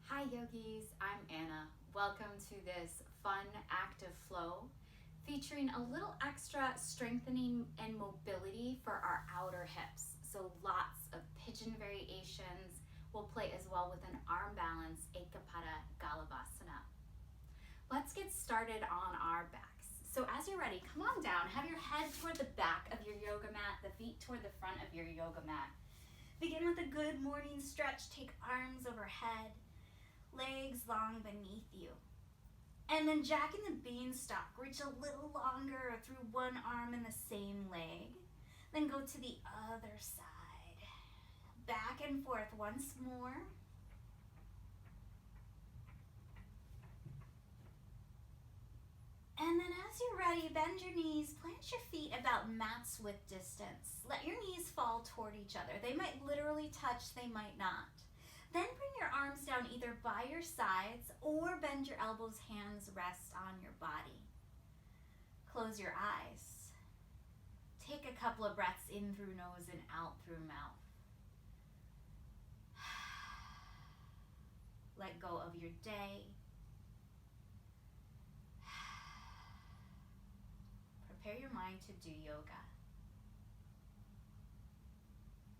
Hi yogis, I'm Anna. Welcome to this fun active flow featuring a little extra strengthening and mobility for our outer hips. So lots of pigeon variations. We'll play as well with an arm balance, kapotasana. Let's get started on our backs. So as you're ready, come on down. Have your head toward the back of your yoga mat, the feet toward the front of your yoga mat. Begin with a good morning stretch. Take arms overhead, legs long beneath you. And then Jack and the Beanstalk. Reach a little longer through one arm and the same leg. Then go to the other side. Back and forth once more. And then as you're ready, bend your knees, plant your feet about mat's width distance. Let your knees fall toward each other. They might literally touch, they might not. Then bring your arms down either by your sides or bend your elbows, hands rest on your body. Close your eyes. Take a couple of breaths in through nose and out through mouth. Let go of your day. Prepare your mind to do yoga.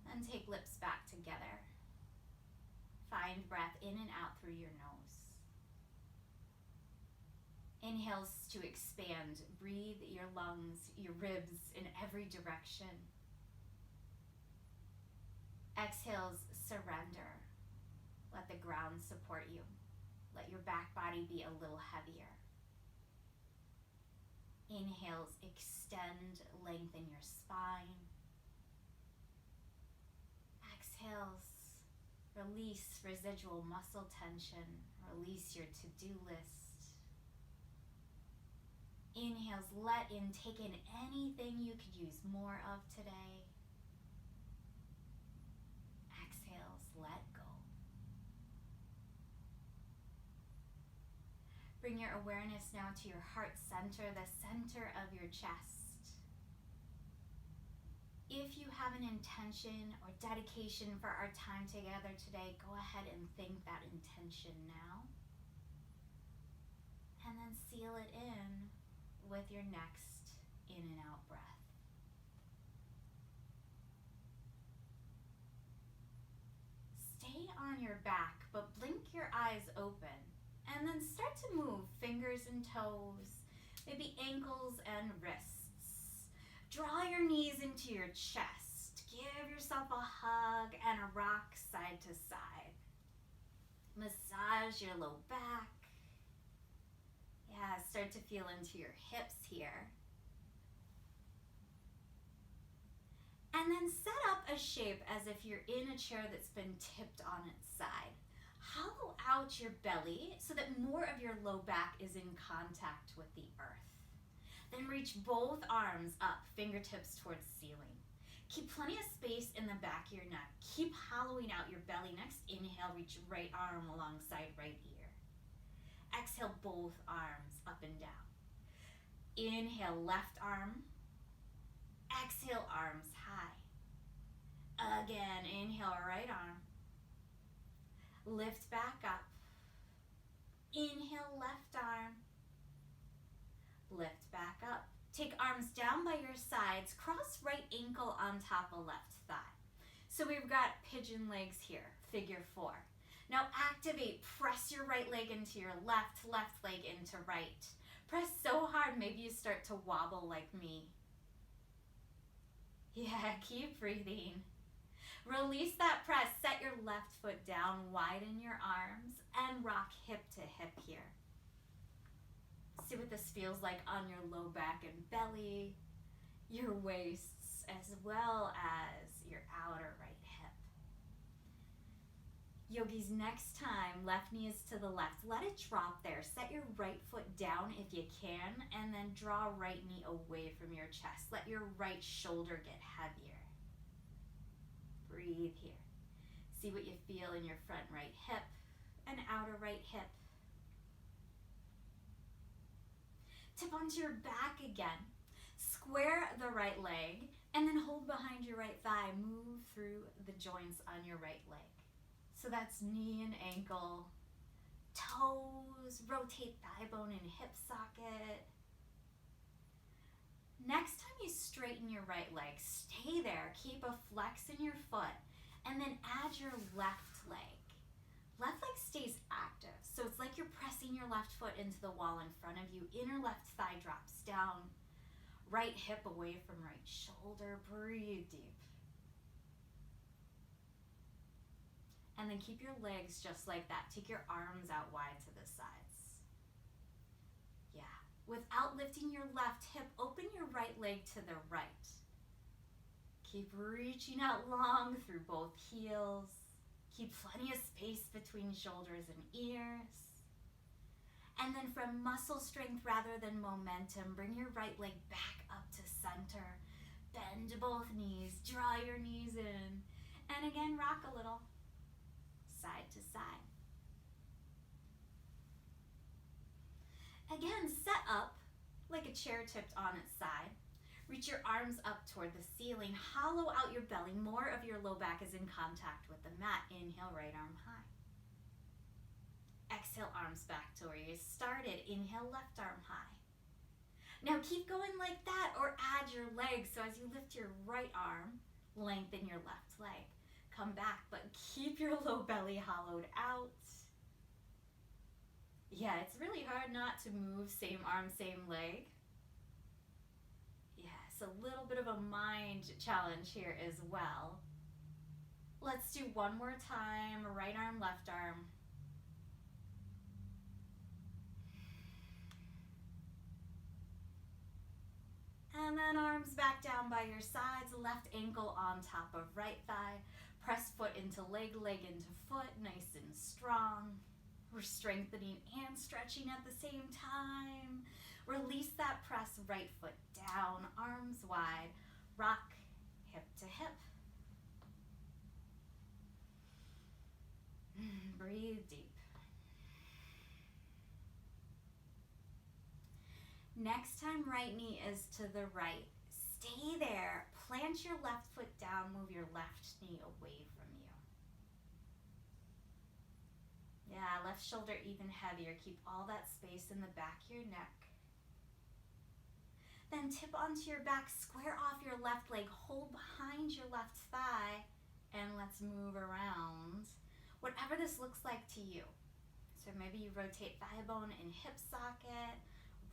Then take lips back together. Find breath in and out through your nose. Inhales to expand. Breathe your lungs, your ribs in every direction. Exhales, surrender. Let the ground support you. Let your back body be a little heavier. Inhales, extend, lengthen your spine. Exhales, release residual muscle tension. Release your to-do list. Inhales, let in, take in anything you could use more of today. Exhales, let go. Bring your awareness now to your heart center, the center of your chest. If you have an intention or dedication for our time together today, go ahead and think that intention now. And then seal it in with your next in and out breath. Stay on your back, but blink your eyes open. And then start to move fingers and toes, maybe ankles and wrists. Draw your knees into your chest. Give yourself a hug and a rock side to side. Massage your low back. Yeah, start to feel into your hips here. And then set up a shape as if you're in a chair that's been tipped on its side. Hollow out your belly so that more of your low back is in contact with the earth. Then reach both arms up, fingertips towards ceiling. Keep plenty of space in the back of your neck. Keep hollowing out your belly. Next inhale, reach right arm alongside right ear. Exhale, both arms up and down. Inhale, left arm. Exhale, arms high. Again, inhale, right arm. Lift back up. Inhale, left arm. Lift back up. Take arms down by your sides. Cross right ankle on top of left thigh. So we've got pigeon legs here, figure 4. Now activate, press your right leg into your left leg into right. Press so hard, maybe you start to wobble like me. Yeah, keep breathing. Release that press, set your left foot down, widen your arms, and rock hip to hip here. See what this feels like on your low back and belly, your waists, as well as your outer right hip. Yogis, next time, left knee is to the left. Let it drop there. Set your right foot down if you can, and then draw right knee away from your chest. Let your right shoulder get heavier. Breathe here. See what you feel in your front right hip and outer right hip. Tip onto your back again. Square the right leg and then hold behind your right thigh. Move through the joints on your right leg. So that's knee and ankle, toes, rotate thigh bone and hip socket. Next time you straighten your right leg, stay there, keep a flex in your foot, and then add your left leg. Left leg stays active, so it's like you're pressing your left foot into the wall in front of you. Inner left thigh drops down, right hip away from right shoulder. Breathe deep. And then keep your legs just like that. Take your arms out wide to the sides. Yeah. Without lifting your left hip, open your right leg to the right. Keep reaching out long through both heels. Keep plenty of space between shoulders and ears. And then from muscle strength rather than momentum, bring your right leg back up to center. Bend both knees, draw your knees in. And again, rock a little, side to side. Again, set up like a chair tipped on its side. Reach your arms up toward the ceiling. Hollow out your belly. More of your low back is in contact with the mat. Inhale, right arm high. Exhale, arms back to where you started. Inhale, left arm high. Now keep going like that, or add your legs. So as you lift your right arm, lengthen your left leg. Come back, but keep your low belly hollowed out. Yeah, it's really hard not to move same arm, same leg. Yes, a little bit of a mind challenge here as well. Let's do one more time. Right arm, left arm. And then arms back down by your sides, left ankle on top of right thigh. Press foot into leg, leg into foot, nice and strong. We're strengthening and stretching at the same time. Release that press, right foot down, arms wide. Rock hip to hip. Breathe deep. Next time right knee is to the right. Stay there. Plant your left foot down. Move your left knee away from you. Yeah, left shoulder even heavier. Keep all that space in the back of your neck. Then tip onto your back. Square off your left leg. Hold behind your left thigh. And let's move around. Whatever this looks like to you. So maybe you rotate thigh bone and hip socket.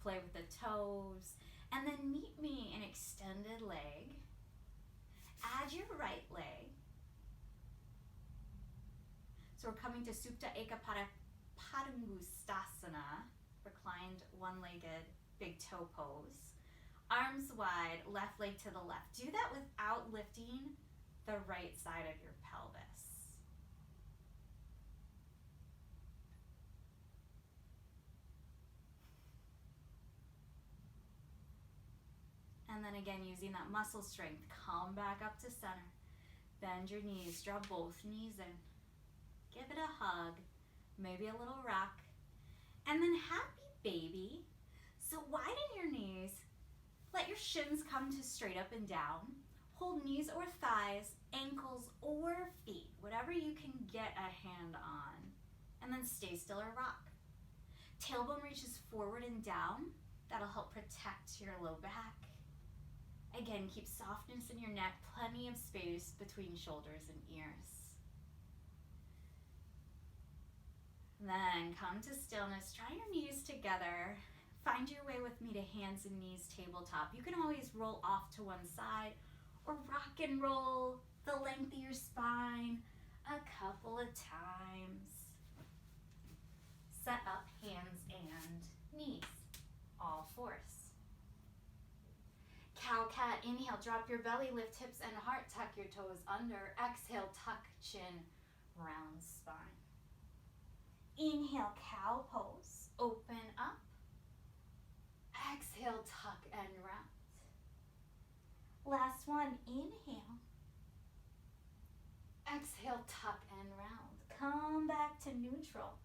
Play with the toes. And then meet me in extended leg. Add your right leg. So we're coming to Supta Eka Padangusthasana, reclined one-legged big toe pose. Arms wide, left leg to the left. Do that without lifting the right side of your pelvis. And then again, using that muscle strength, come back up to center. Bend your knees, draw both knees in. Give it a hug, maybe a little rock. And then happy baby. So widen your knees. Let your shins come to straight up and down. Hold knees or thighs, ankles or feet, whatever you can get a hand on. And then stay still or rock. Tailbone reaches forward and down. That'll help protect your low back. Again, keep softness in your neck, plenty of space between shoulders and ears. Then come to stillness, draw your knees together. Find your way with me to hands and knees tabletop. You can always roll off to one side or rock and roll the length of your spine a couple of times. Set up hands and knees, all fours. Cow-cat, inhale, drop your belly, lift hips and heart, tuck your toes under. Exhale, tuck chin, round spine. Inhale, cow pose, open up. Exhale, tuck and round. Last one, inhale. Exhale, tuck and round. Come back to neutral.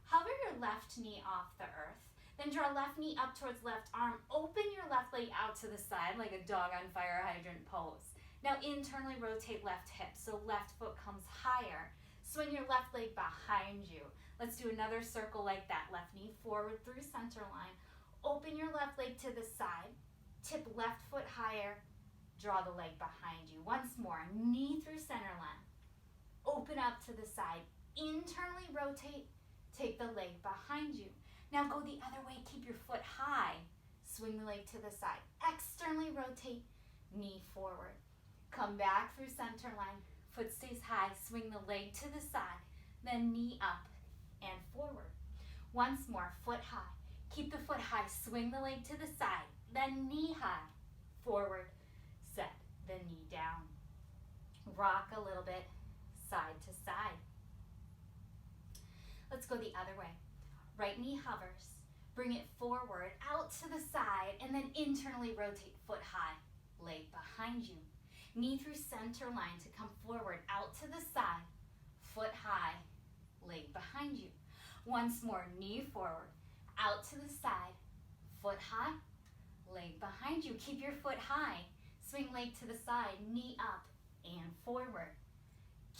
Hover your left knee off the earth. Then draw left knee up towards left arm. Open your left leg out to the side like a dog on fire hydrant pose. Now internally rotate left hip, so left foot comes higher. Swing your left leg behind you. Let's do another circle like that. Left knee forward through center line. Open your left leg to the side. Tip left foot higher. Draw the leg behind you. Once more, knee through center line. Open up to the side. Internally rotate. Take the leg behind you. Now go the other way. Keep your foot high. Swing the leg to the side. Externally rotate. Knee forward. Come back through center line. Foot stays high. Swing the leg to the side. Then knee up and forward. Once more, foot high. Keep the foot high. Swing the leg to the side. Then knee high. Forward. Set the knee down. Rock a little bit. Side to side. Let's go the other way. Right knee hovers. Bring it forward, out to the side, and then internally rotate foot high. Leg behind you. Knee through center line to come forward, out to the side. Foot high, leg behind you. Once more, knee forward, out to the side. Foot high, leg behind you. Keep your foot high. Swing leg to the side, knee up and forward.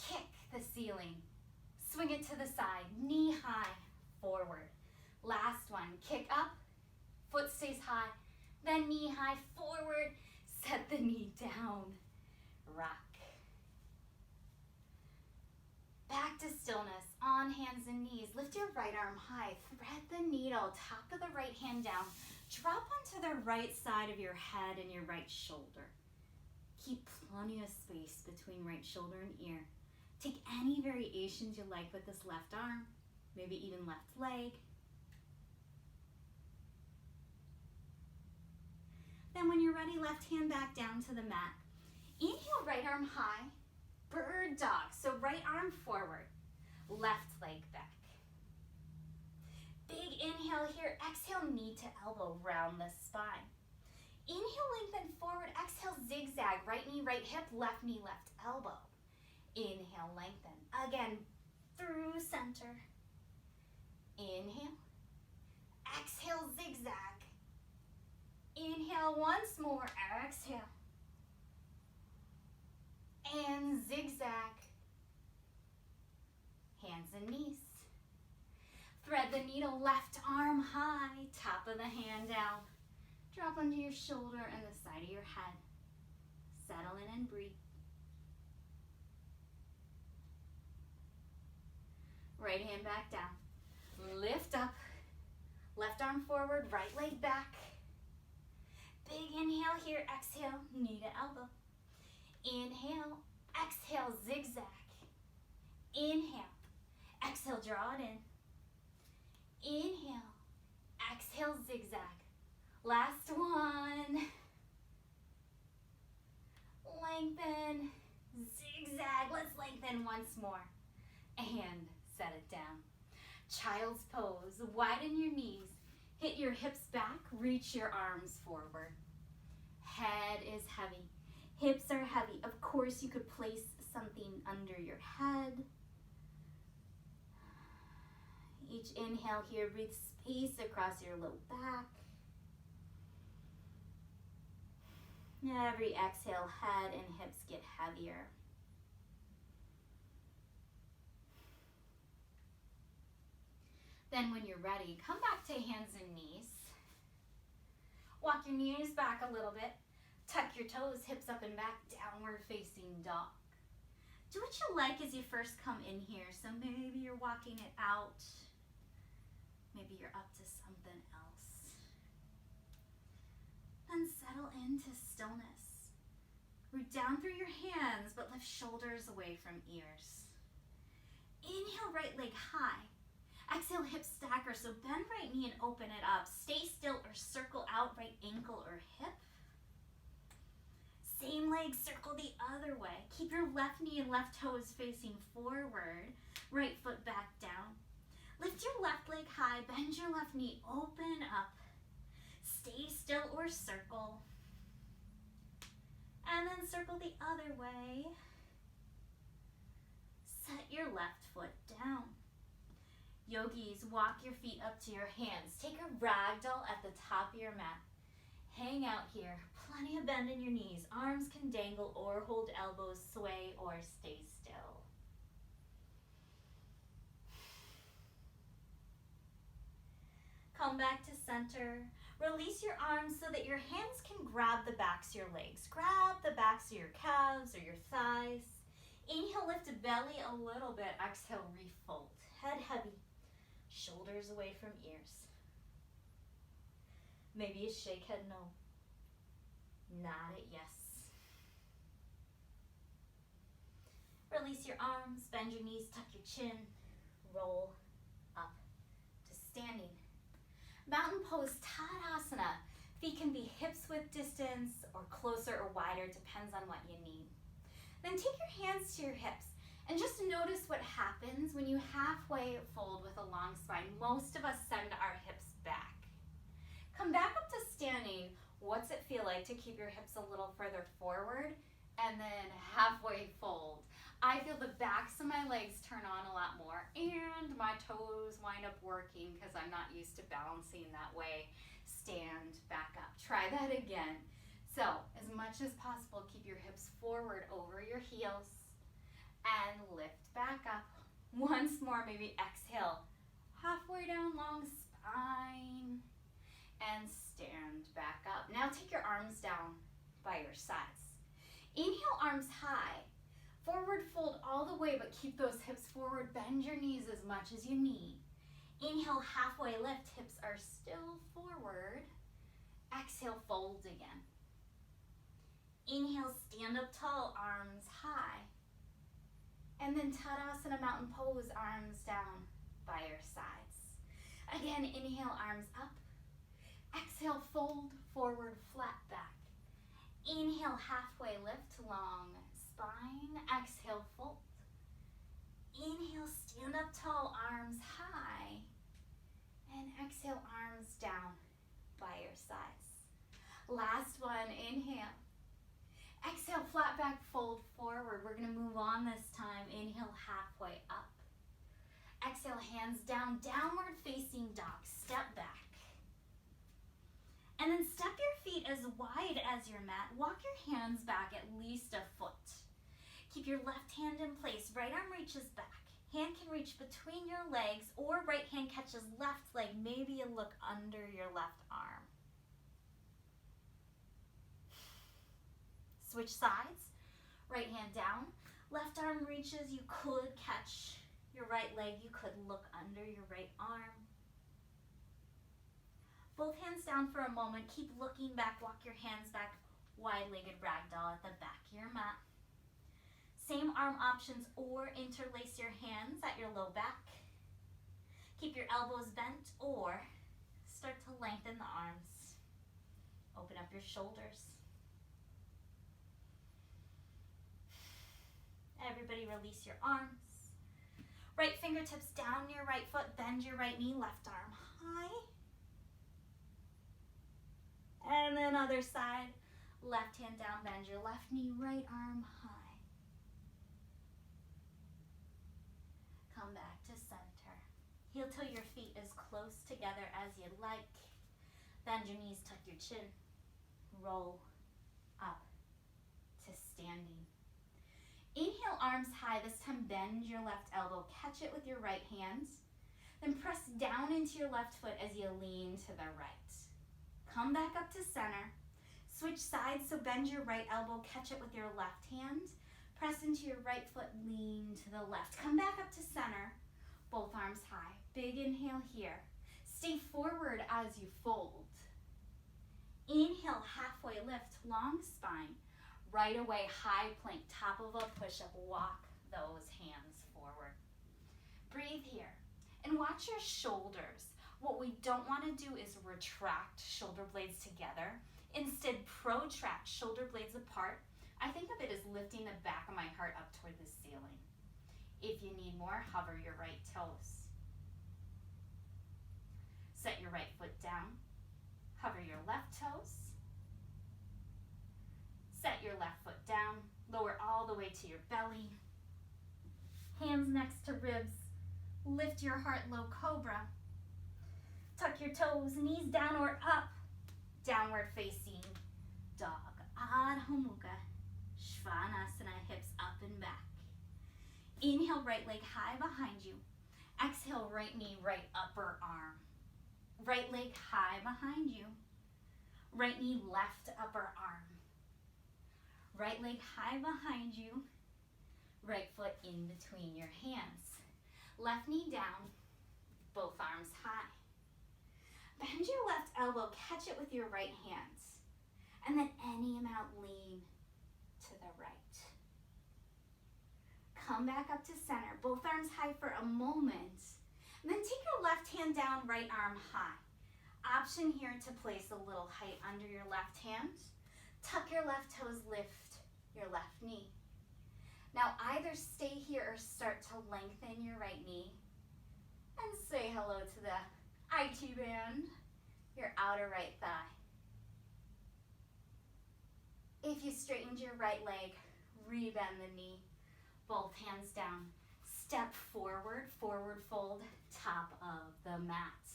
Kick the ceiling. Swing it to the side, knee high, forward. Last one, kick up, foot stays high, then knee high, forward, set the knee down, rock. Back to stillness, on hands and knees. Lift your right arm high, thread the needle, top of the right hand down. Drop onto the right side of your head and your right shoulder. Keep plenty of space between right shoulder and ear. Take any variations you like with this left arm, maybe even left leg. Then when you're ready, left hand back down to the mat. Inhale, right arm high, bird dog. So right arm forward, left leg back. Big inhale here, exhale, knee to elbow, round the spine. Inhale, lengthen forward, exhale, zigzag, right knee, right hip, left knee, left elbow. Inhale, lengthen. Again, through center. Inhale. Exhale, zigzag. Inhale once more, exhale. And zigzag. Hands and knees. Thread the needle, left arm high, top of the hand down. Drop onto your shoulder and the side of your head. Settle in and breathe. Right hand back down. Lift up. Left arm forward, right leg back. Big inhale here, exhale, knee to elbow. Inhale, exhale, zigzag. Inhale, exhale, draw it in. Inhale, exhale, zigzag. Last one. Lengthen, zigzag. Let's lengthen once more. And set it down. Child's pose. Widen your knees. Hit your hips back. Reach your arms forward. Head is heavy. Hips are heavy. Of course, you could place something under your head. Each inhale here, breathe space across your low back. Every exhale, head and hips get heavier. Then when you're ready, come back to hands and knees. Walk your knees back a little bit. Tuck your toes, hips up and back, downward facing dog. Do what you like as you first come in here. So maybe you're walking it out. Maybe you're up to something else. Then settle into stillness. Root down through your hands, but lift shoulders away from ears. Inhale, right leg high. Exhale, hip stacker, so bend right knee and open it up. Stay still or circle out right ankle or hip. Same leg, circle the other way. Keep your left knee and left toes facing forward. Right foot back down. Lift your left leg high, bend your left knee, open up. Stay still or circle. And then circle the other way. Set your left foot down. Yogis, walk your feet up to your hands. Take a ragdoll at the top of your mat. Hang out here. Plenty of bend in your knees. Arms can dangle or hold elbows, sway or stay still. Come back to center. Release your arms so that your hands can grab the backs of your legs. Grab the backs of your calves or your thighs. Inhale, lift the belly a little bit. Exhale, refold. Head heavy. Shoulders away from ears. Maybe a shake head no. Nod it yes. Release your arms, bend your knees, tuck your chin. Roll up to standing. Mountain pose, Tadasana. Feet can be hips width distance or closer or wider, depends on what you need. Then take your hands to your hips and just notice what happens when you halfway fold with a long spine. Most of us send our hips back. Come back up to standing. What's it feel like to keep your hips a little further forward and then halfway fold? I feel the backs of my legs turn on a lot more and my toes wind up working because I'm not used to balancing that way. Stand back up. Try that again. So, as much as possible, keep your hips forward over your heels and lift back up. Once more, maybe exhale. Halfway down, long spine, and stand back up. Now take your arms down by your sides. Inhale, arms high. Forward fold all the way, but keep those hips forward. Bend your knees as much as you need. Inhale, halfway lift. Hips are still forward. Exhale, fold again. Inhale, stand up tall, arms high. And then Tadasana, mountain pose, arms down by your sides. Again, inhale, arms up. Exhale, fold, forward, flat back. Inhale, halfway lift, long spine. Exhale, fold. Inhale, stand up tall, arms high. And exhale, arms down by your sides. Last one, inhale. Exhale, flat back, fold forward. We're gonna move on this time. Inhale, halfway up. Exhale, hands down, downward facing dog. Step back. And then step your feet as wide as your mat. Walk your hands back at least a foot. Keep your left hand in place. Right arm reaches back. Hand can reach between your legs or right hand catches left leg. Maybe you look under your left arm. Switch sides. Right hand down. Left arm reaches. You could catch your right leg. You could look under your right arm. Both hands down for a moment. Keep looking back. Walk your hands back. Wide-legged ragdoll at the back of your mat. Same arm options or interlace your hands at your low back. Keep your elbows bent or start to lengthen the arms. Open up your shoulders. Everybody release your arms. Right fingertips down your right foot. Bend your right knee. Left arm high. And then other side, left hand down, bend your left knee, right arm high. Come back to center. Heel toe your feet as close together as you'd like. Bend your knees, tuck your chin. Roll up to standing. Inhale, arms high. This time bend your left elbow. Catch it with your right hand. Then press down into your left foot as you lean to the right. Come back up to center. Switch sides, so bend your right elbow, catch it with your left hand. Press into your right foot, lean to the left. Come back up to center, both arms high. Big inhale here. Stay forward as you fold. Inhale, halfway lift, long spine. Right away, high plank, top of a push-up. Walk those hands forward. Breathe here and watch your shoulders. What we don't want to do is retract shoulder blades together. Instead, protract shoulder blades apart. I think of it as lifting the back of my heart up toward the ceiling. If you need more, hover your right toes. Set your right foot down. Hover your left toes. Set your left foot down. Lower all the way to your belly. Hands next to ribs. Lift your heart, low cobra. Tuck your toes, knees down or up. Downward facing dog. Adho Mukha. Svanasana, hips up and back. Inhale, right leg high behind you. Exhale, right knee, right upper arm. Right leg high behind you. Right knee left upper arm. Right leg high behind you. Right foot in between your hands. Left knee down, both arms high. Bend your left elbow, catch it with your right hand. And then any amount lean to the right. Come back up to center, both arms high for a moment. And then take your left hand down, right arm high. Option here to place a little height under your left hand. Tuck your left toes, lift your left knee. Now either stay here or start to lengthen your right knee and say hello to the IT band, your outer right thigh. If you straightened your right leg, rebend the knee, both hands down. Step forward, forward fold, top of the mat.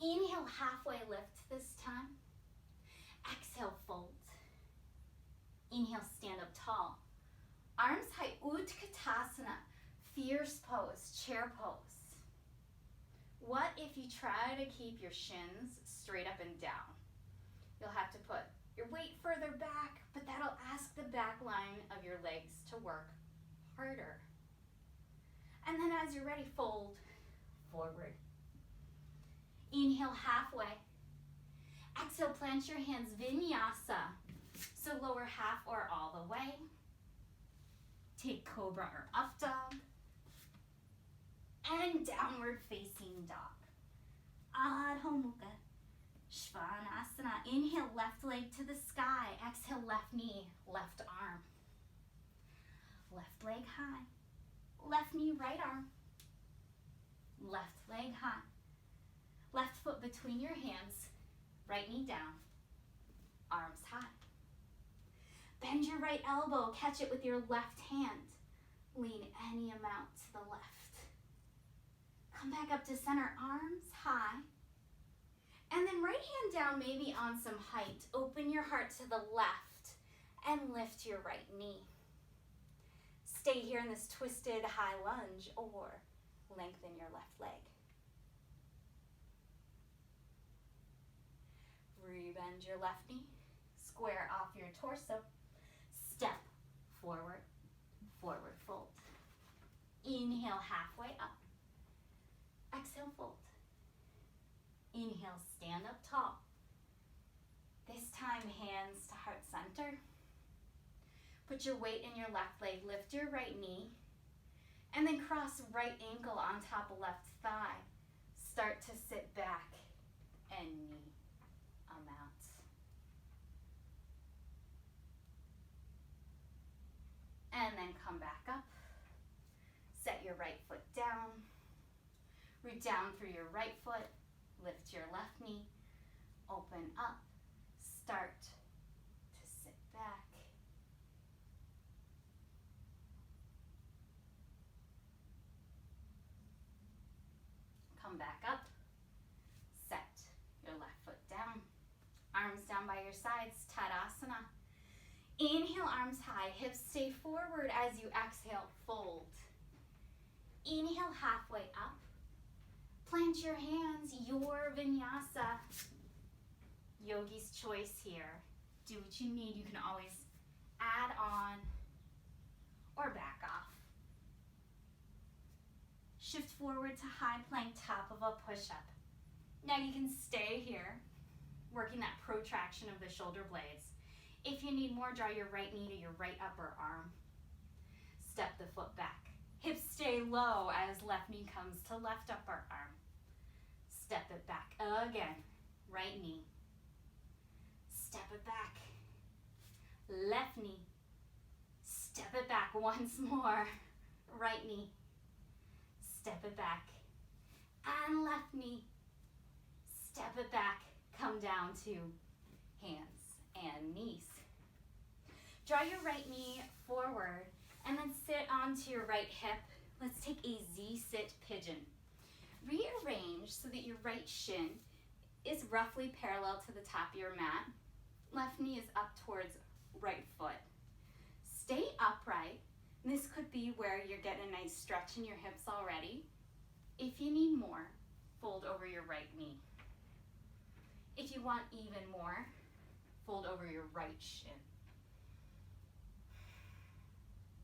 Inhale, halfway lift this time. Exhale, fold. Inhale, stand up tall. Arms high, Utkatasana, fierce pose, chair pose. What if you try to keep your shins straight up and down? You'll have to put your weight further back, but that'll ask the back line of your legs to work harder. And then as you're ready, fold forward. Inhale, halfway. Exhale, plant your hands, vinyasa. So lower half or all the way. Take cobra or up dog. And downward facing dog. Adho Mukha Svanasana. Inhale, left leg to the sky. Exhale, left knee, left arm. Left leg high. Left knee, right arm. Left leg high. Left foot between your hands. Right knee down. Arms high. Bend your right elbow. Catch it with your left hand. Lean any amount to the left. Come back up to center, arms high. And then right hand down, maybe on some height. Open your heart to the left and lift your right knee. Stay here in this twisted high lunge or lengthen your left leg. Rebend your left knee. Square off your torso. Step forward, forward fold. Inhale, halfway up. Exhale, fold. Inhale, stand up tall. This time, hands to heart center. Put your weight in your left leg, lift your right knee, and then cross right ankle on top of left thigh. Start to sit back and knee amount. And then come back up. Set your right foot down. Root down through your right foot. Lift your left knee. Open up. Start to sit back. Come back up. Set your left foot down. Arms down by your sides. Tadasana. Inhale, arms high, hips stay forward as you exhale, fold. Inhale, halfway up. Plant your hands, your vinyasa. Yogi's choice here. Do what you need. You can always add on or back off. Shift forward to high plank, top of a push-up. Now you can stay here, working that protraction of the shoulder blades. If you need more, draw your right knee to your right upper arm. Step the foot back. Hips stay low as left knee comes to left upper arm. Step it back again. Right knee. Step it back. Left knee. Step it back once more. Right knee. Step it back. And left knee. Step it back. Come down to hands and knees. Draw your right knee forward and then sit onto your right hip. Let's take a Z-sit pigeon. Rearrange so that your right shin is roughly parallel to the top of your mat. Left knee is up towards right foot. Stay upright. This could be where you're getting a nice stretch in your hips already. If you need more, fold over your right knee. If you want even more, fold over your right shin.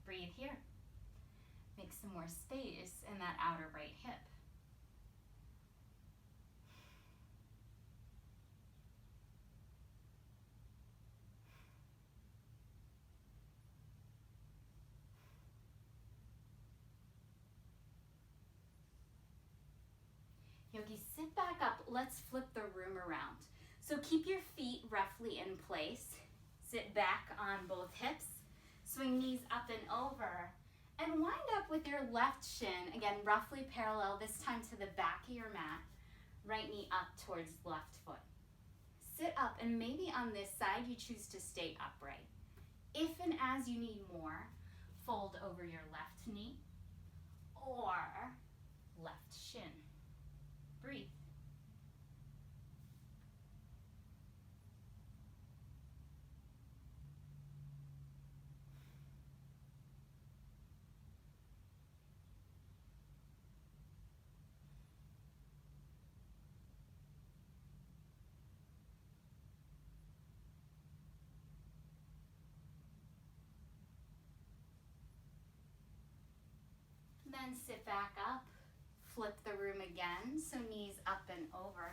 Breathe here. Make some more space in that outer right hip. Yogi, sit back up. Let's flip the room around. So keep your feet roughly in place. Sit back on both hips. Swing knees up and over. And wind up with your left shin, again, roughly parallel, this time to the back of your mat. Right knee up towards left foot. Sit up, and maybe on this side you choose to stay upright. If and as you need more, fold over your left knee or left shin. Breathe. Then sit back up, flip the room again, so knees up and over.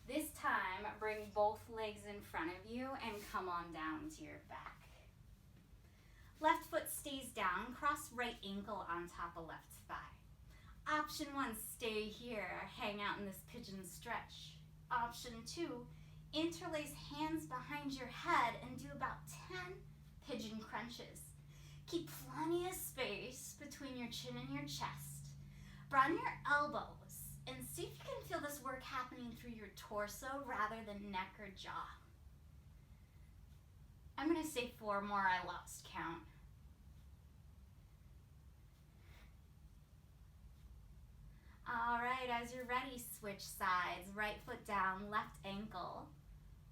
This time, bring both legs in front of you and come on down to your back. Left foot stays down, cross right ankle on top of left thigh. Option 1, stay here, hang out in this pigeon stretch. Option 2, interlace hands behind your head and do about 10 pigeon crunches. Keep plenty of space between your chin and your chest. Broaden your elbows and see if you can feel this work happening through your torso rather than neck or jaw. I'm going to say 4 more, I lost count. All right, as you're ready, switch sides. Right foot down, left ankle,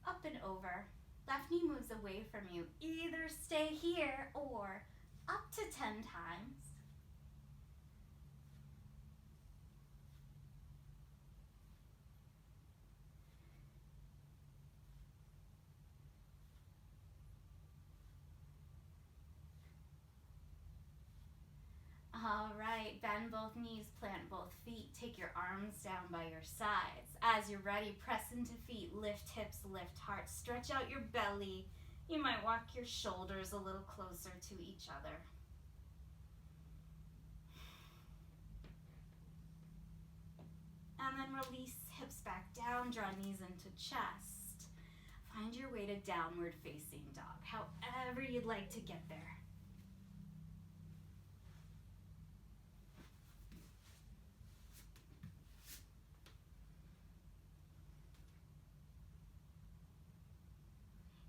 up and over. Left knee moves away from you. Either stay here or up to 10 times. All right, bend both knees, plant both feet. Take your arms down by your sides. As you're ready, press into feet, lift hips, lift heart. Stretch out your belly. You might walk your shoulders a little closer to each other. And then release hips back down, draw knees into chest. Find your way to downward facing dog, however you'd like to get there.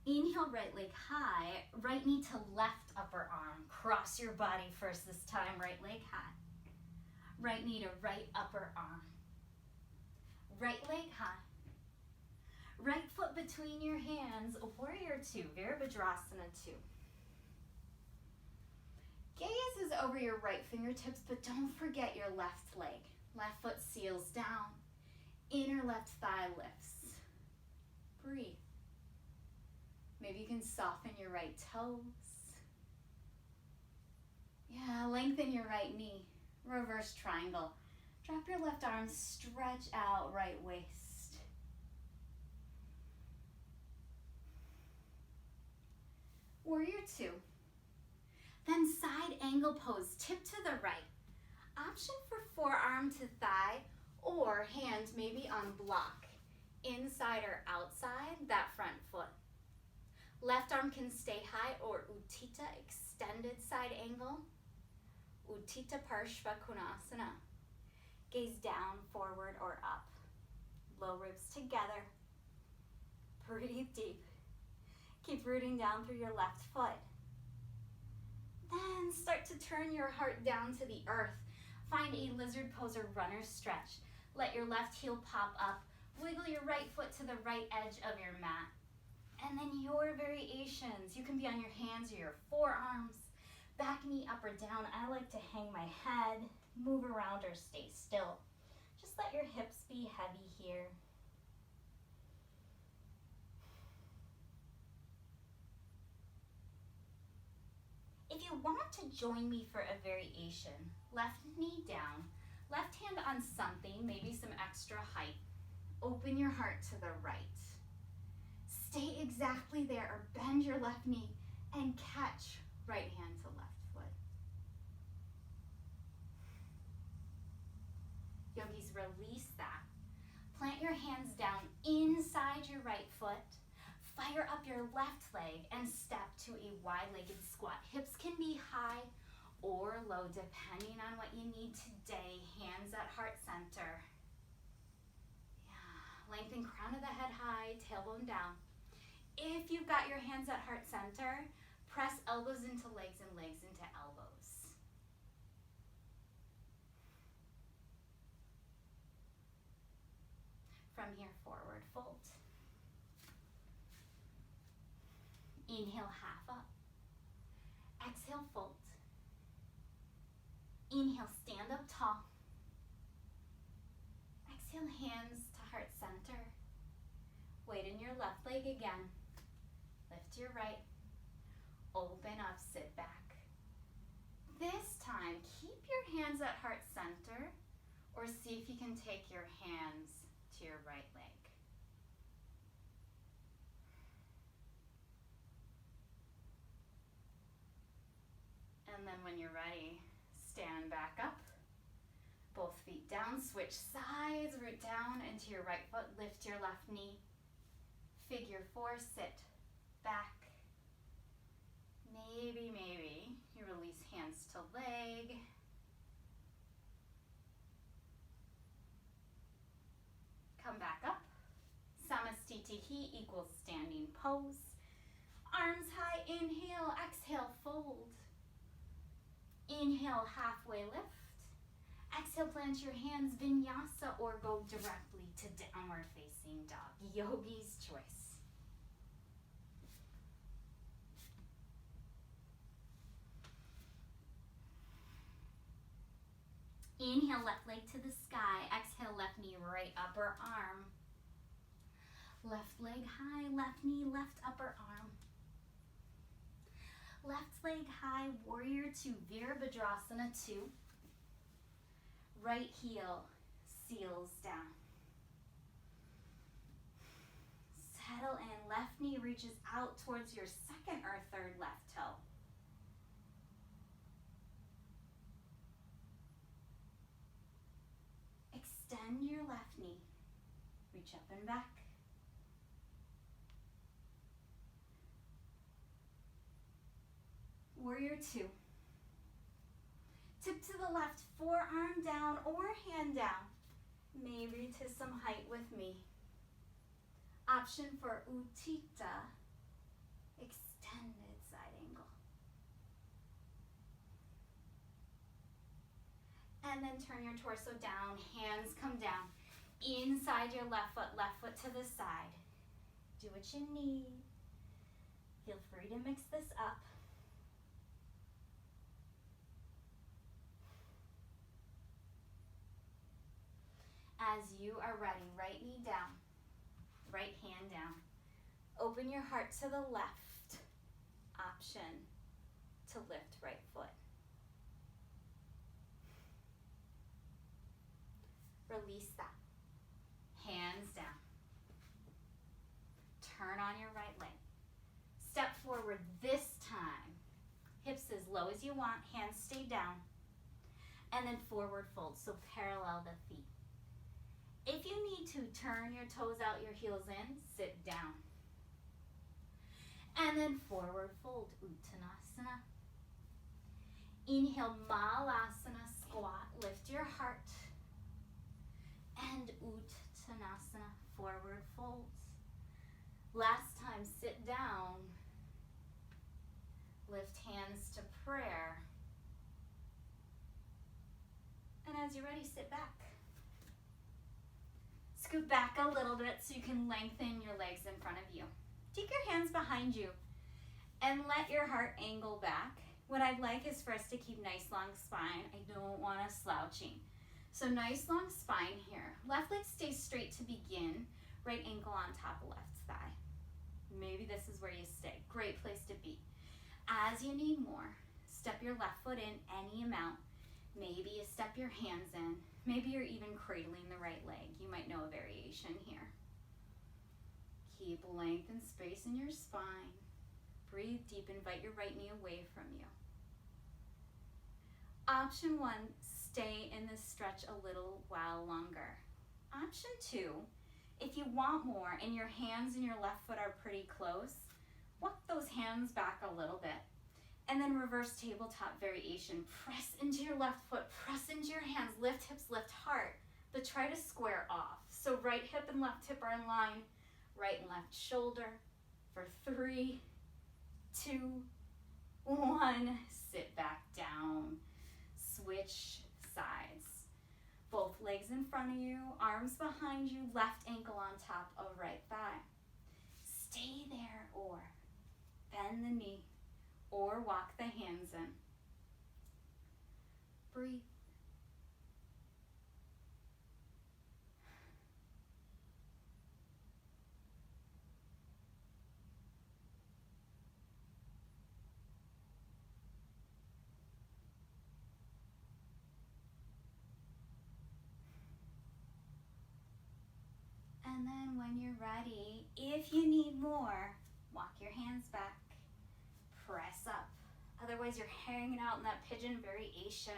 Inhale, right leg high, right knee to left upper arm. Cross your body first this time, right leg high. Right knee to right upper arm. Right leg high. Right foot between your hands, warrior 2, Virabhadrasana 2. Gaze is over your right fingertips, but don't forget your left leg. Left foot seals down. Inner left thigh lifts. Breathe. Maybe you can soften your right toes. Yeah, lengthen your right knee. Reverse triangle. Drop your left arm, stretch out right waist. Warrior 2. Then side angle pose, tip to the right. Option for forearm to thigh or hand maybe on block. Inside or outside that front foot. Left arm can stay high or Uttita, extended side angle. Uttita Parshva Konasana. Gaze down, forward, or up. Low ribs together. Breathe deep. Keep rooting down through your left foot. Then start to turn your heart down to the earth. Find a lizard pose or runner stretch. Let your left heel pop up. Wiggle your right foot to the right edge of your mat. And then your variations. You can be on your hands or your forearms. Back knee up or down. I like to hang my head, move around or stay still. Just let your hips be heavy here. If you want to join me for a variation, left knee down, left hand on something, maybe some extra height. Open your heart to the right. Stay exactly there or bend your left knee and catch right hand to left foot. Yogis, release that. Plant your hands down inside your right foot. Fire up your left leg and step to a wide-legged squat. Hips can be high or low depending on what you need today. Hands at heart center. Yeah. Lengthen crown of the head high, tailbone down. If you've got your hands at heart center, press elbows into legs and legs into elbows. From here, forward fold. Inhale, half up. Exhale, fold. Inhale, stand up tall. Exhale, hands to heart center. Weight in your left leg again. Lift your right. Open up, sit back. This time, keep your hands at heart center, or see if you can take your hands to your right leg. And then when you're ready, stand back up. Both feet down, switch sides, root down into your right foot, lift your left knee. Figure four, sit back. Maybe you release hands to leg. Come back up. Samastitihi equals standing pose. Arms high, inhale, exhale, fold. Inhale, halfway lift. Exhale, plant your hands, vinyasa, or go directly to downward facing dog. Yogi's choice. Inhale, left leg to the sky. Exhale, left knee, right upper arm. Left leg high, left knee, left upper arm. Left leg high, warrior two, Virabhadrasana 2. Right heel seals down. Settle in, left knee reaches out towards your second or third left toe. Extend your left knee, reach up and back. Warrior two. Tip to the left, forearm down or hand down. Maybe to some height with me. Option for Utthita, extended side angle. And then turn your torso down, hands come down. Inside your left foot to the side. Do what you need. Feel free to mix this up. As you are ready, right knee down, right hand down. Open your heart to the left. Option to lift right foot. Release that. Hands down. Turn on your right leg. Step forward this time. Hips as low as you want, hands stay down. And then forward fold, so parallel the feet. If you need to turn your toes out, your heels in, sit down. And then forward fold, Uttanasana. Inhale, Malasana, squat, lift your heart. And Uttanasana, forward folds. Last time, sit down. Lift hands to prayer. And as you're ready, sit back. Scoot back a little bit so you can lengthen your legs in front of you. Take your hands behind you and let your heart angle back. What I'd like is for us to keep nice long spine. I don't want us slouching. So nice long spine here. Let Left leg stays straight to begin, right ankle on top of left thigh. Maybe this is where you stay. Great place to be. As you need more, step your left foot in any amount. Maybe you step your hands in. Maybe you're even cradling the right leg. You might know a variation here. Keep length and space in your spine. Breathe deep. Invite your right knee away from you. Option 1, stay in this stretch a little while longer. Option 2, if you want more and your hands and your left foot are pretty close, walk those hands back a little bit. And then reverse tabletop variation. Press into your left foot, press into your hands, lift hips, lift heart, but try to square off. So right hip and left hip are in line, right and left shoulder for 3, 2, 1. Sit back down. Switch sides. Both legs in front of you, arms behind you, left ankle on top of right thigh. Stay there or bend the knee or walk the hands in. Breathe. And then when you're ready, if you need more, walk your hands back, press up. Otherwise you're hanging out in that pigeon variation.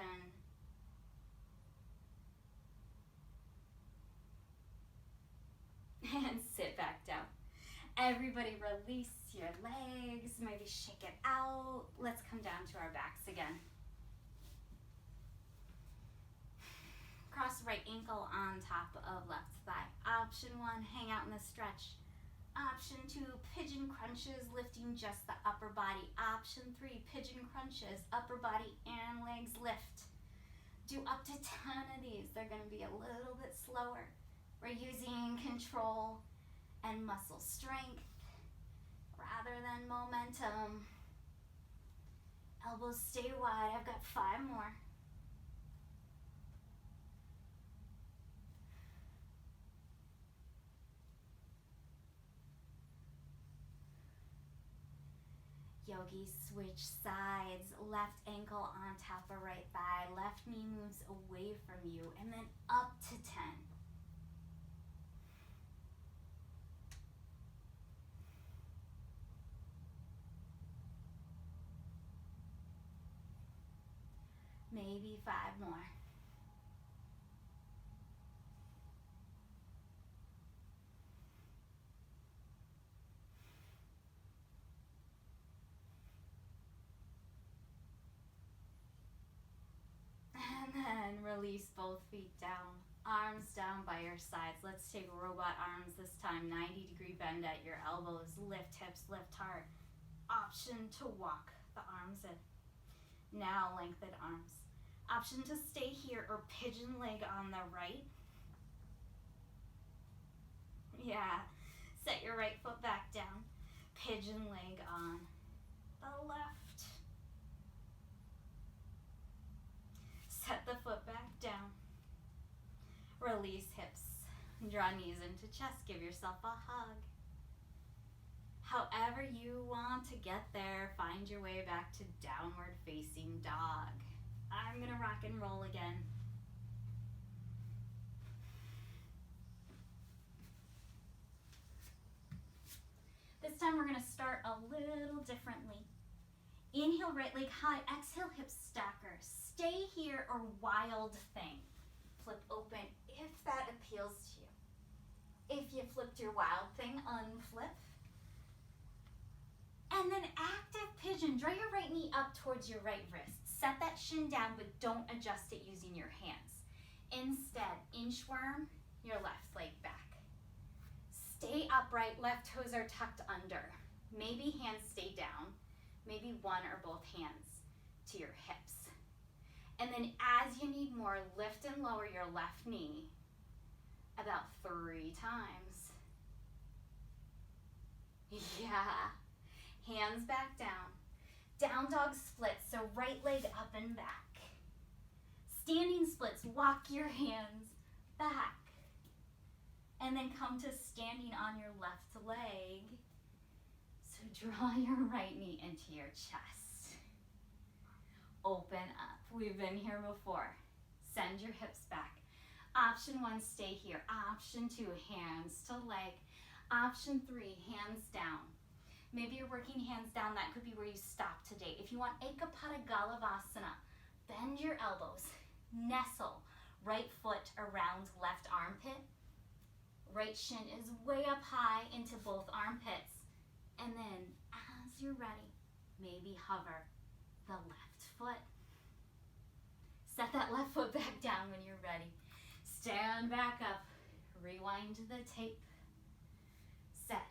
And sit back down. Everybody release your legs, maybe shake it out. Let's come down to our backs again. Cross right ankle on top of left thigh. Option 1, hang out in the stretch. Option 2, pigeon crunches, lifting just the upper body. Option 3, pigeon crunches, upper body and legs lift. Do up to 10 of these. They're going to be a little bit slower. We're using control and muscle strength rather than momentum. Elbows stay wide. I've got 5 more. Yogi, switch sides, left ankle on top of right thigh, left knee moves away from you, and then up to 10. Maybe 5 more. And then release both feet down, arms down by your sides. Let's take robot arms this time, 90-degree bend at your elbows, lift hips, lift heart. Option to walk the arms in. Now lengthen arms. Option to stay here or pigeon leg on the right. Yeah, set your right foot back down. Pigeon leg on the left. Set the foot back down. Release hips. Draw knees into chest. Give yourself a hug. However you want to get there, find your way back to downward facing dog. I'm gonna rock and roll again. This time we're gonna start a little differently. Inhale, right leg high. Exhale, hip stacker. Stay here or wild thing. Flip open if that appeals to you. If you flipped your wild thing, unflip. And then active pigeon. Draw your right knee up towards your right wrist. Set that shin down, but don't adjust it using your hands. Instead, inchworm, your left leg back. Stay upright, left toes are tucked under. Maybe hands stay down. Maybe one or both hands to your hips. And then as you need more, lift and lower your left knee about 3 times. Yeah. Hands back down. Down dog splits, so right leg up and back. Standing splits, walk your hands back And then come to standing on your left leg. So draw your right knee into your chest. Open up. We've been here before. Send your hips back. Option 1, stay here. Option 2, hands to leg. Option 3, hands down. Maybe you're working hands down. That could be where you stop today. If you want kapotasana, bend your elbows. Nestle right foot around left armpit. Right shin is way up high into both armpits. And then as you're ready, maybe hover the left foot. Set that left foot back down when you're ready. Stand back up. Rewind the tape. Set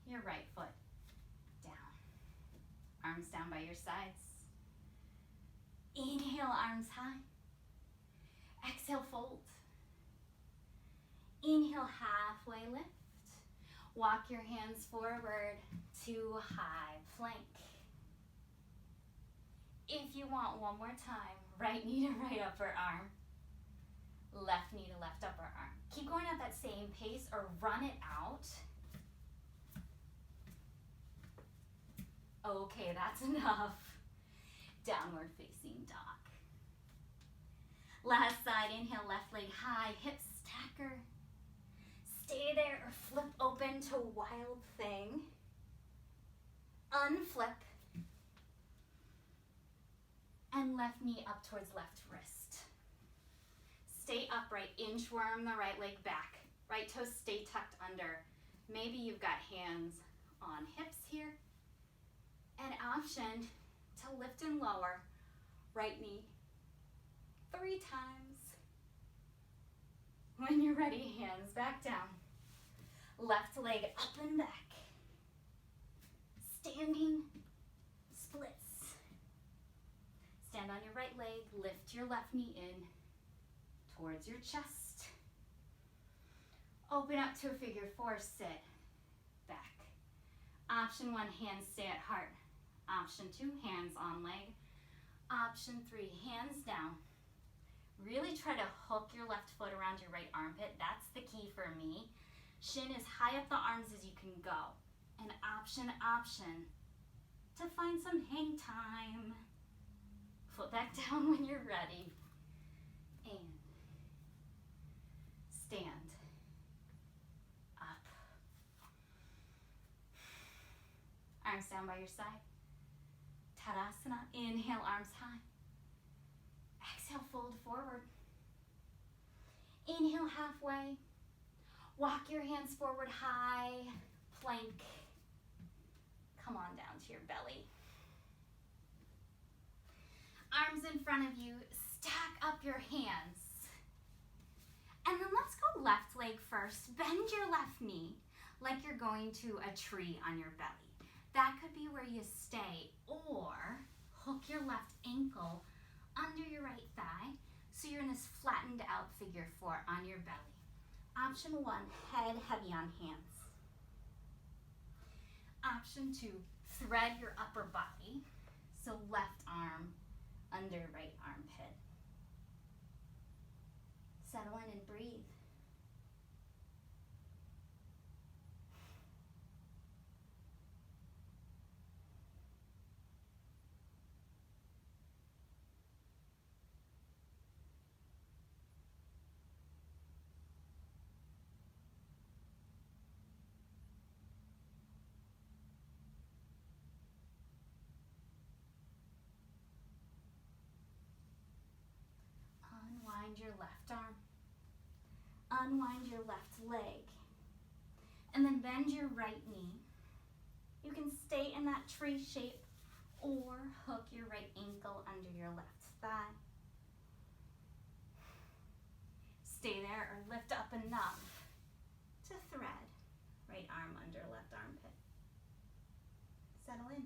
your right foot down. Arms down by your sides. Inhale, arms high. Exhale, fold. Inhale, halfway lift. Walk your hands forward to high plank. If you want one more time, right knee to right upper arm. Left knee to left upper arm. Keep going at that same pace or run it out. Okay, that's enough. Downward facing dog. Last side, inhale, left leg high, hips stacker. Stay there or flip open to wild thing. Unflip. And left knee up towards left wrist. Stay upright, inchworm the right leg back. Right toes stay tucked under. Maybe you've got hands on hips here. An option to lift and lower right knee 3 times. When you're ready, hands back down. Left leg up and back. Standing splits. Stand on your right leg, lift your left knee in towards your chest. Open up to a figure 4, sit back. Option 1, hands stay at heart. Option 2, hands on leg. Option 3, hands down. Really try to hook your left foot around your right armpit. That's the key for me. Shin as high up the arms as you can go. And option to find some hang time. Foot back down when you're ready. And stand up. Arms down by your side. Tadasana. Inhale, arms high. Exhale, fold forward. Inhale, halfway. Walk your hands forward high. Plank. Come on down to your belly. Arms in front of you. Stack up your hands. And then let's go left leg first. Bend your left knee like you're going to a tree on your belly. That could be where you stay, or hook your left ankle under your right thigh so you're in this flattened out figure 4 on your belly. Option 1, head heavy on hands. Option 2, thread your upper body, so left arm under right armpit. Settle in and breathe. Unwind your left arm. Unwind your left leg. And then bend your right knee. You can stay in that tree shape or hook your right ankle under your left thigh. Stay there or lift up enough to thread right arm under left armpit. Settle in.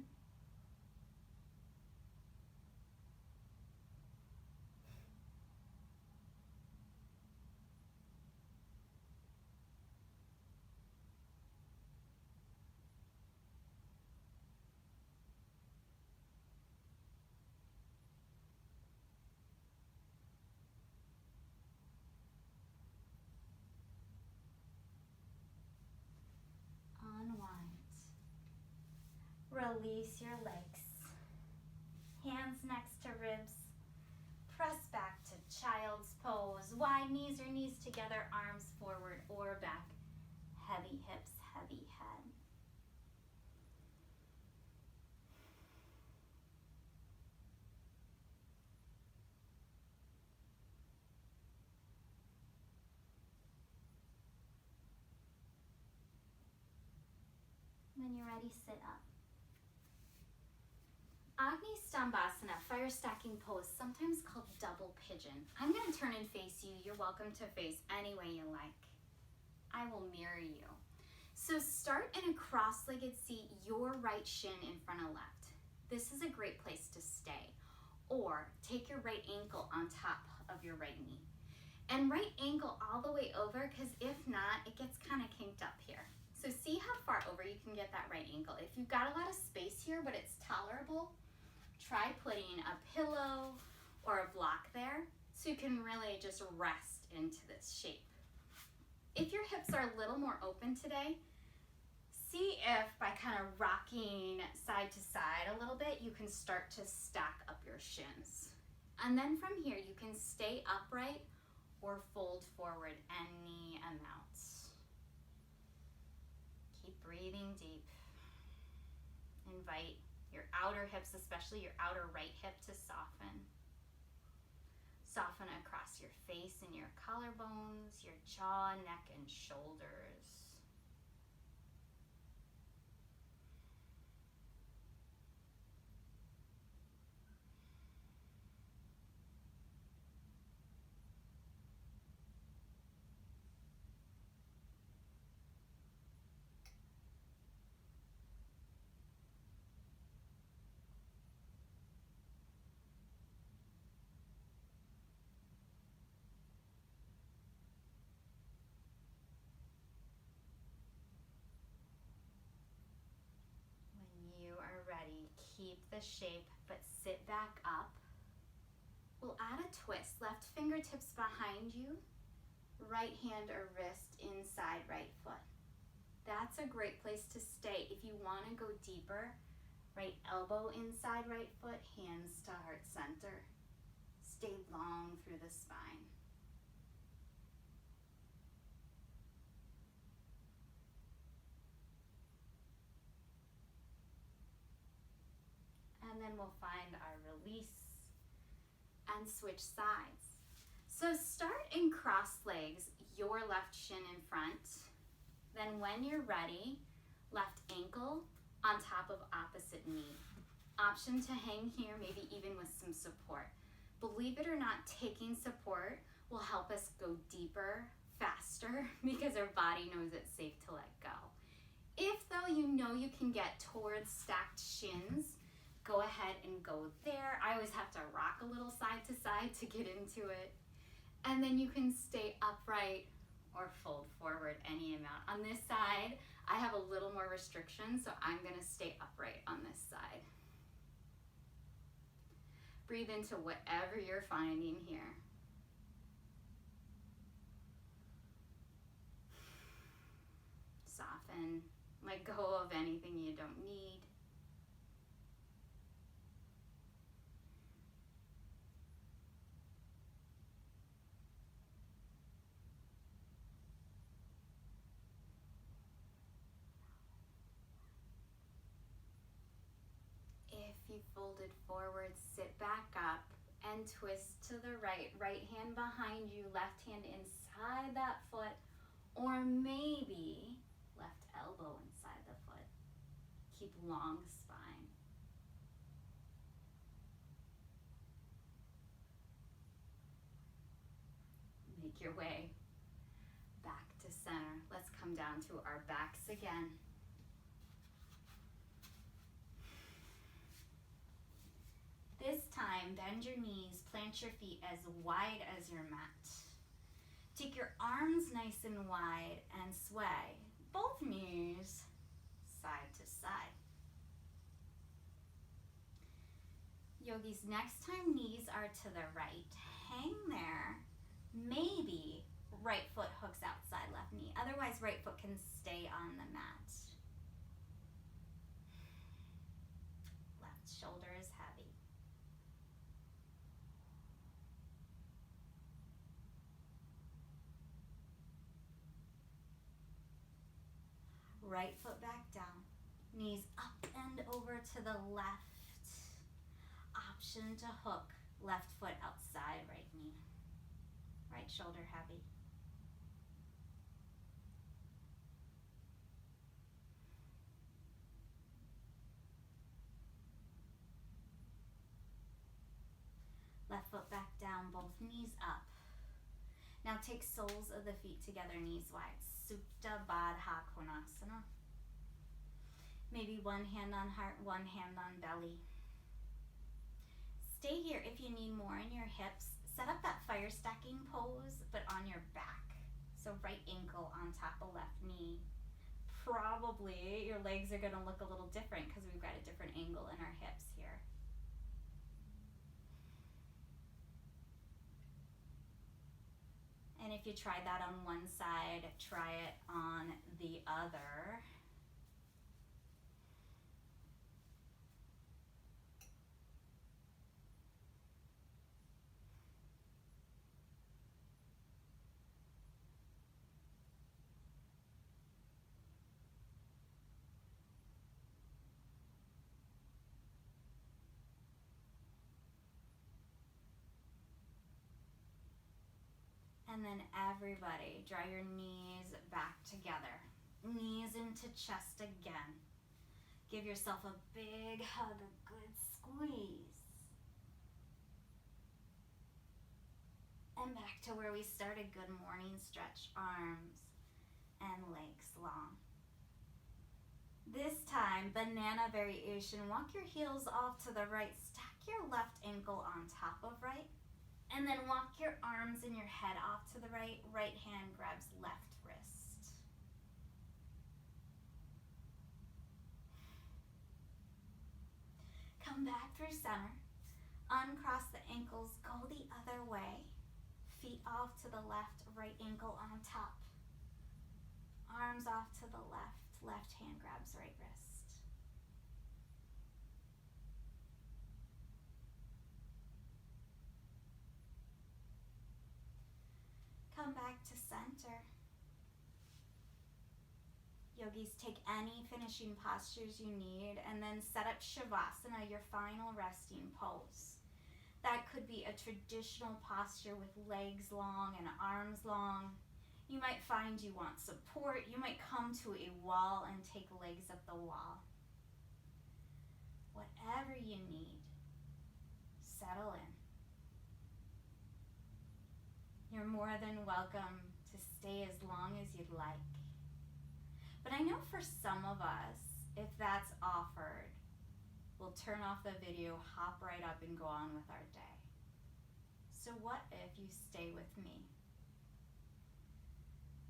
release your legs. Hands next to ribs. Press back to child's pose. Wide knees or knees together, arms forward or back. Heavy hips, heavy head. When you're ready, sit up. Agni Stambhasana, fire stacking pose, sometimes called double pigeon. I'm going to turn and face you. You're welcome to face any way you like. I will mirror you. So start in a cross-legged seat, your right shin in front of left. This is a great place to stay. Or take your right ankle on top of your right knee. And right ankle all the way over, because if not, it gets kind of kinked up here. So see how far over you can get that right ankle. If you've got a lot of space here, but it's tolerable, try putting a pillow or a block there so you can really just rest into this shape. If your hips are a little more open today, see if by kind of rocking side to side a little bit, you can start to stack up your shins. And then from here, you can stay upright or fold forward any amount. Keep breathing deep. Invite your outer hips, especially your outer right hip, to soften. Soften across your face and your collarbones, your jaw, neck, and shoulders. Ready, keep the shape, but sit back up. We'll add a twist. Left fingertips behind you, right hand or wrist inside right foot. That's a great place to stay. If you want to go deeper, right elbow inside right foot, hands to heart center. Stay long through the spine. And then we'll find our release and switch sides. So start in cross legs, your left shin in front. Then when you're ready, left ankle on top of opposite knee. Option to hang here, maybe even with some support. Believe it or not, taking support will help us go deeper, faster, because our body knows it's safe to let go. If though you know you can get towards stacked shins, go ahead and go there. I always have to rock a little side to side to get into it. And then you can stay upright or fold forward any amount. On this side, I have a little more restriction, so I'm gonna stay upright on this side. Breathe into whatever you're finding here. Soften, let go of anything you don't need. If you folded forward, sit back up and twist to the right. Right hand behind you, left hand inside that foot, or maybe left elbow inside the foot. Keep long spine. Make your way back to center. Let's come down to our backs again. This time, bend your knees, plant your feet as wide as your mat. Take your arms nice and wide and sway both knees side to side. Yogis, next time knees are to the right, hang there. Maybe right foot hooks outside left knee. Otherwise, right foot can stay on the mat. shoulder is heavy. Right foot back down. Knees up and over to the left. Option to hook. Left foot outside right knee. Right shoulder heavy. Left foot back down, both knees up. Now take soles of the feet together, knees wide. Supta Baddha Konasana. Maybe one hand on heart, one hand on belly. Stay here if you need more in your hips. Set up that fire stacking pose, but on your back. So right ankle on top of left knee. Probably your legs are gonna look a little different because we've got a different angle in our hips here. And if you tried that on one side, try it on the other. And then everybody, draw your knees back together. Knees into chest again. Give yourself a big hug, a good squeeze. And back to where we started. Good morning, stretch arms and legs long. This time, banana variation. Walk your heels off to the right. Stack your left ankle on top of right. And then walk your arms and your head off to the right. Right hand grabs left wrist. Come back through center. Uncross the ankles, go the other way. Feet off to the left, right ankle on top. Arms off to the left, left hand grabs right wrist. Come back to center. Yogis, take any finishing postures you need and then set up Shavasana, your final resting pose. That could be a traditional posture with legs long and arms long. You might find you want support. You might come to a wall and take legs up the wall. Whatever you need, settle in. You're more than welcome to stay as long as you'd like. But I know for some of us, if that's offered, we'll turn off the video, hop right up and go on with our day. So what if you stay with me?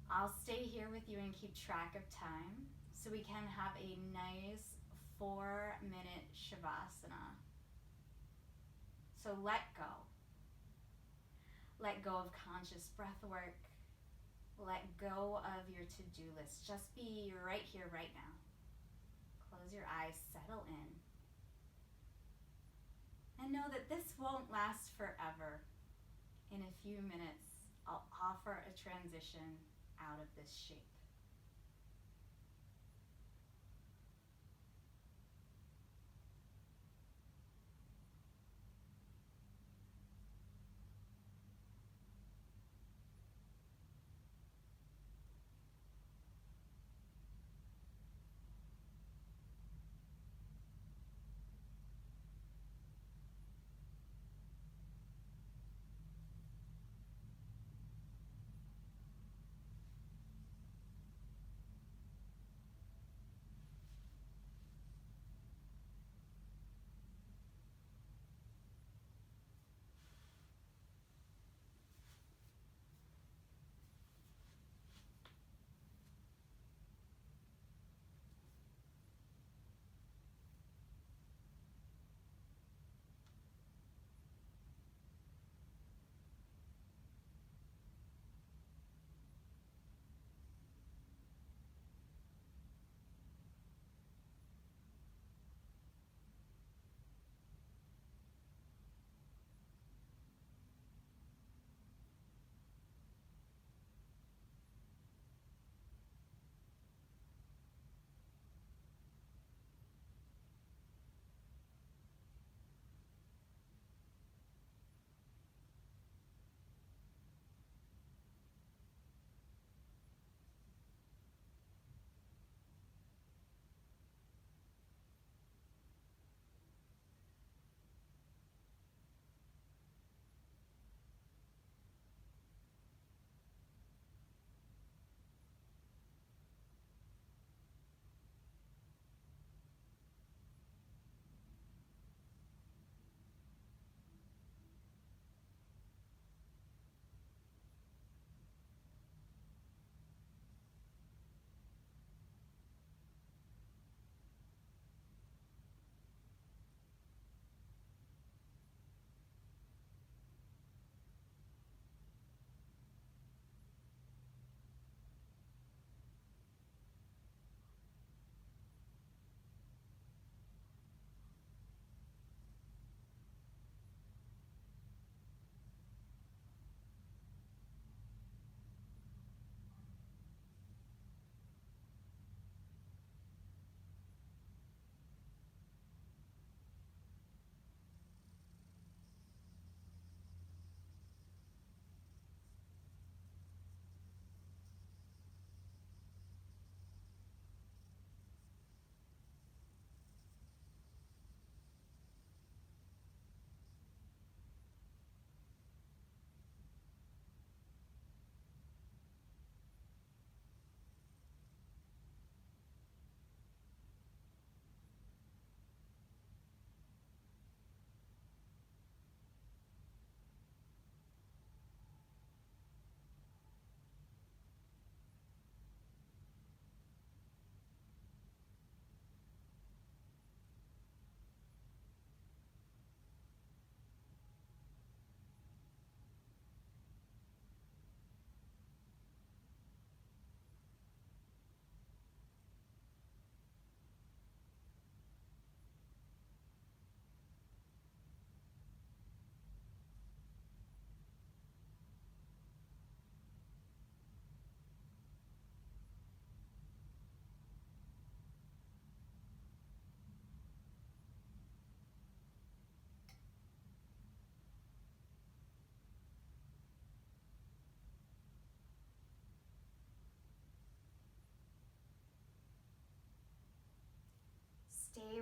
I'll stay here with you and keep track of time so we can have a nice 4-minute Shavasana. So let go. Let go of conscious breath work. Let go of your to-do list. Just be right here, right now. Close your eyes, settle in. And know that this won't last forever. In a few minutes, I'll offer a transition out of this shape.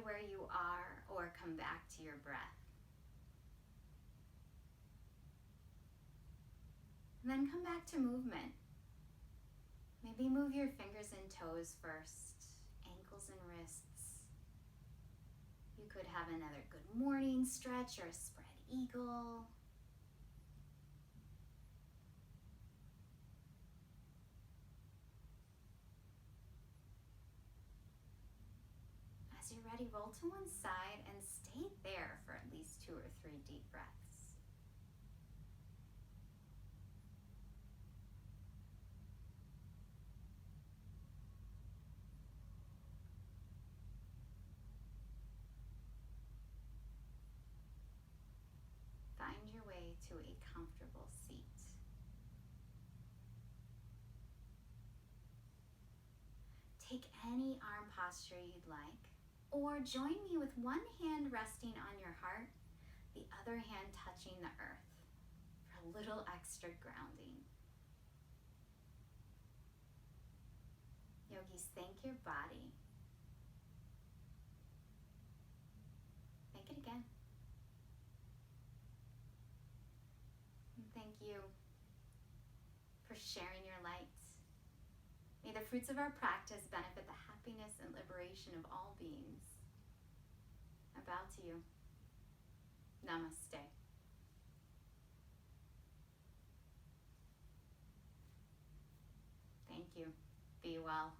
where you are or come back to your breath. And then come back to movement. Maybe move your fingers and toes first, ankles and wrists. You could have another good morning stretch or a spread eagle. As you're ready, roll to one side and stay there for at least 2 or 3 deep breaths. Find your way to a comfortable seat. Take any arm posture you'd like, or join me with one hand resting on your heart, the other hand touching the earth for a little extra grounding. Yogis, thank your body. Make it again. And thank you for sharing your light. May the fruits of our practice benefit the happiness and liberation of all beings. I bow to you. Namaste. Thank you. Be well.